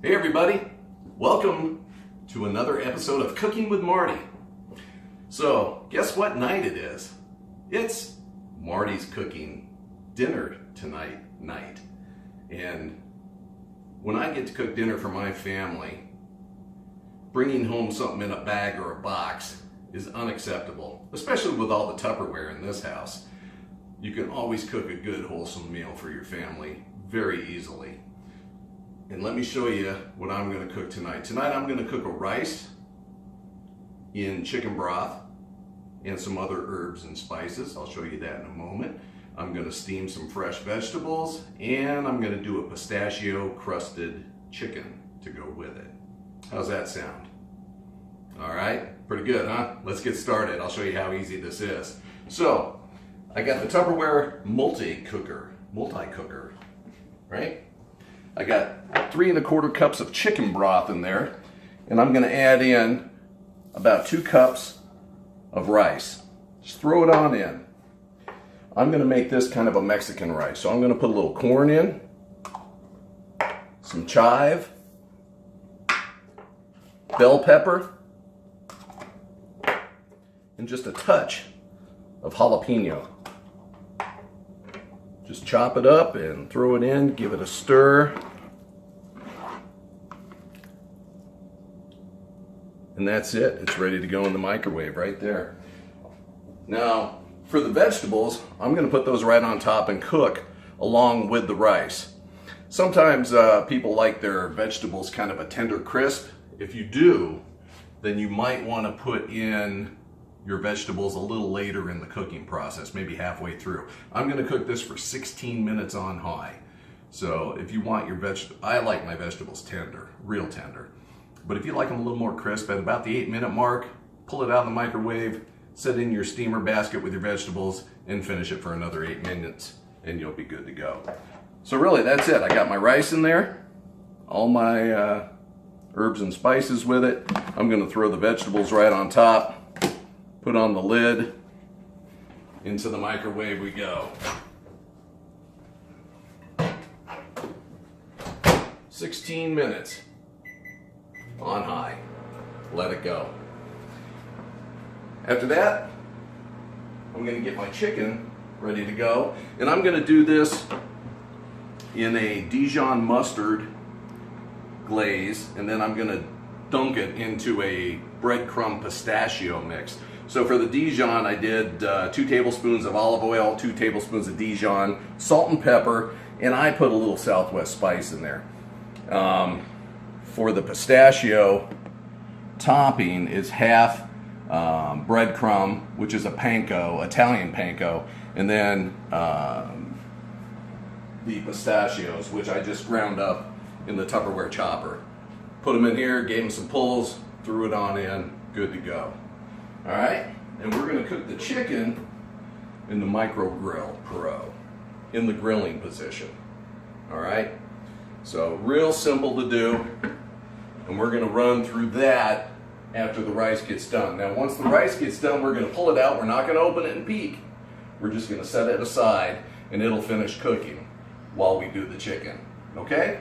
Hey everybody, welcome to another episode of Cooking with Marty. So, guess what night it is? It's Marty's cooking dinner tonight night. And when I get to cook dinner for my family, bringing home something in a bag or a box is unacceptable, especially with all the Tupperware in this house. You can always cook a good wholesome meal for your family very easily. And let me show you what I'm going to cook tonight. Tonight I'm going to cook a rice in chicken broth and some other herbs and spices. I'll show you that in a moment. I'm going to steam some fresh vegetables, and I'm going to do a pistachio crusted chicken to go with it. How's that sound? All right, pretty good, huh? Let's get started. I'll show you how easy this is. So, I got the Tupperware multi-cooker, right? I got 3 1/4 cups of chicken broth in there, and I'm going to add in about 2 cups of rice. Just throw it on in. I'm going to make this kind of a Mexican rice, so I'm going to put a little corn in, some chive, bell pepper, and just a touch of jalapeno. Just chop it up and throw it in, give it a stir. And that's it. It's ready to go in the microwave right there. Now, for the vegetables, I'm going to put those right on top and cook along with the rice. Sometimes people like their vegetables kind of a tender crisp. If you do, then you might want to put in your vegetables a little later in the cooking process, maybe halfway through. I'm going to cook this for 16 minutes on high. So if you want your I like my vegetables tender, real tender. But if you like them a little more crisp, at about the 8-minute mark, pull it out of the microwave, set in your steamer basket with your vegetables, and finish it for another 8 minutes, and you'll be good to go. So really, that's it. I got my rice in there, all my herbs and spices with it. I'm going to throw the vegetables right on top. Put on the lid, into the microwave we go. 16 minutes on high. Let it go. After that, I'm going to get my chicken ready to go, and I'm going to do this in a Dijon mustard glaze, and then I'm going to dunk it into a breadcrumb pistachio mix. So for the Dijon, I did 2 tablespoons of olive oil, 2 tablespoons of Dijon, salt and pepper, and I put a little Southwest spice in there. For the pistachio, topping is half breadcrumb, which is a panko, Italian panko, and then the pistachios, which I just ground up in the Tupperware chopper. Put them in here, gave them some pulls, threw it on in, good to go. All right, and we're going to cook the chicken in the micro grill pro, in the grilling position. All right, so real simple to do, and we're going to run through that after the rice gets done. Now, once the rice gets done, we're going to pull it out. We're not going to open it and peek. We're just going to set it aside, and it'll finish cooking while we do the chicken. Okay?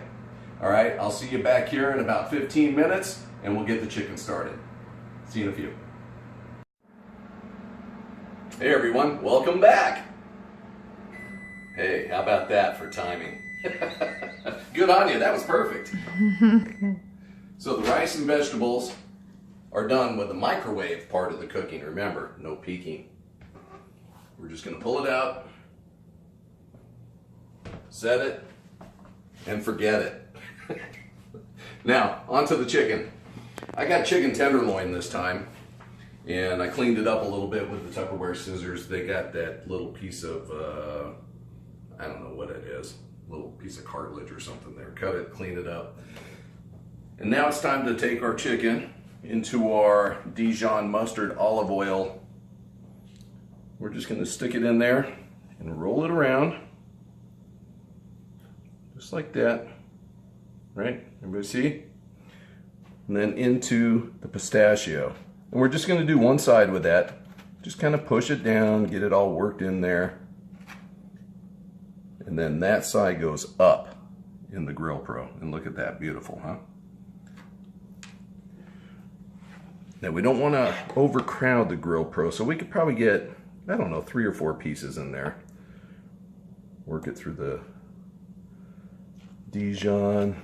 All right, I'll see you back here in about 15 minutes, and we'll get the chicken started. See you in a few. Hey everyone, welcome back. Hey, how about that for timing? Good on you, that was perfect. So the rice and vegetables are done with the microwave part of the cooking. Remember, no peeking. We're just going to pull it out, set it, and forget it. Now, onto the chicken. I got chicken tenderloin this time, and I cleaned it up a little bit with the Tupperware scissors. They got that little piece of, I don't know what it is, little piece of cartilage or something there. Cut it, clean it up. And now it's time to take our chicken into our Dijon mustard olive oil. We're just going to stick it in there and roll it around. Just like that. Right? Everybody see? And then into the pistachio. And we're just going to do one side with that. Just kind of push it down, get it all worked in there. And then that side goes up in the Grill Pro. And look at that, beautiful, huh? Now we don't want to overcrowd the Grill Pro, so we could probably get, I don't know, 3 or 4 pieces in there. Work it through the Dijon,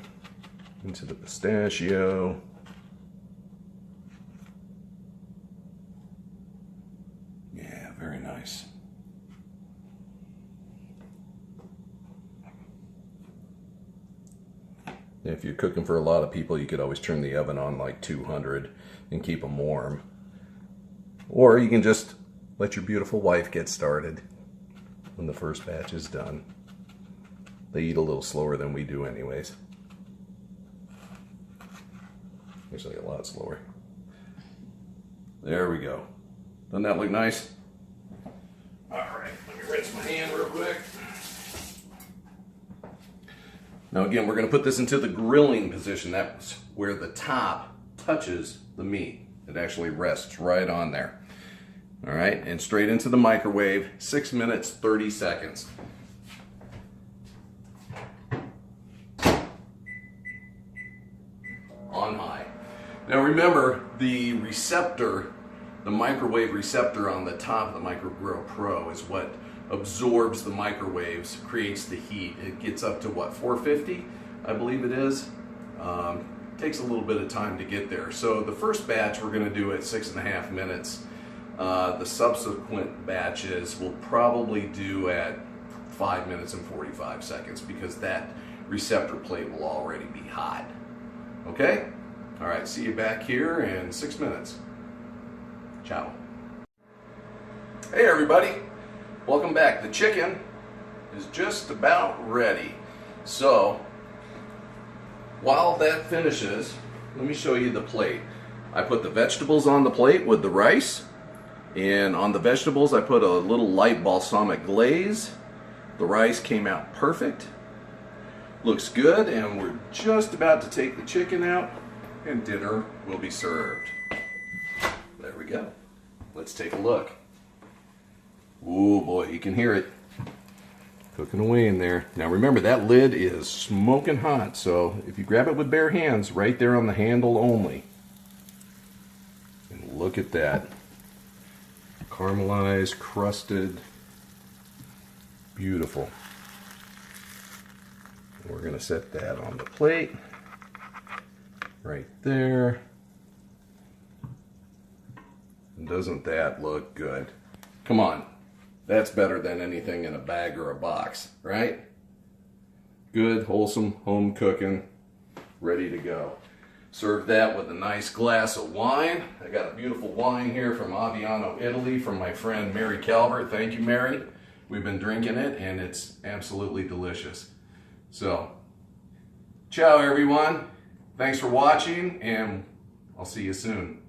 into the pistachio. Yeah, very nice. If you're cooking for a lot of people, you could always turn the oven on like 200 and keep them warm. Or you can just let your beautiful wife get started when the first batch is done. They eat a little slower than we do anyways. Actually, a lot slower. There we go. Doesn't that look nice? All right, let me rinse my hand real quick. Now again, we're going to put this into the grilling position. That's where the top touches the meat. It actually rests right on there. All right, and straight into the microwave, 6 minutes, 30 seconds. On high. Now remember, the receptor, the microwave receptor on the top of the Micro Grill Pro is what absorbs the microwaves, creates the heat. It gets up to what, 450, I believe it is. Takes a little bit of time to get there. So the first batch we're going to do at 6.5 minutes. The subsequent batches we'll probably do at 5 minutes and 45 seconds because that receptor plate will already be hot. Okay? All right, see you back here in 6 minutes. Ciao. Hey everybody, welcome back. The chicken is just about ready. So, while that finishes, let me show you the plate. I put the vegetables on the plate with the rice, and on the vegetables I put a little light balsamic glaze. The rice came out perfect. Looks good, and we're just about to take the chicken out, and dinner will be served. There we go. Let's take a look. Ooh boy, you can hear it cooking away in there. Now remember, that lid is smoking hot, so if you grab it with bare hands, right there on the handle only. And look at that. Caramelized, crusted, beautiful. And we're going to set that on the plate. Right there. And doesn't that look good? Come on. That's better than anything in a bag or a box, right? Good, wholesome, home cooking, ready to go. Serve that with a nice glass of wine. I got a beautiful wine here from Aviano, Italy, from my friend Mary Calvert. Thank you, Mary. We've been drinking it, and it's absolutely delicious. So, ciao everyone. Thanks for watching, and I'll see you soon.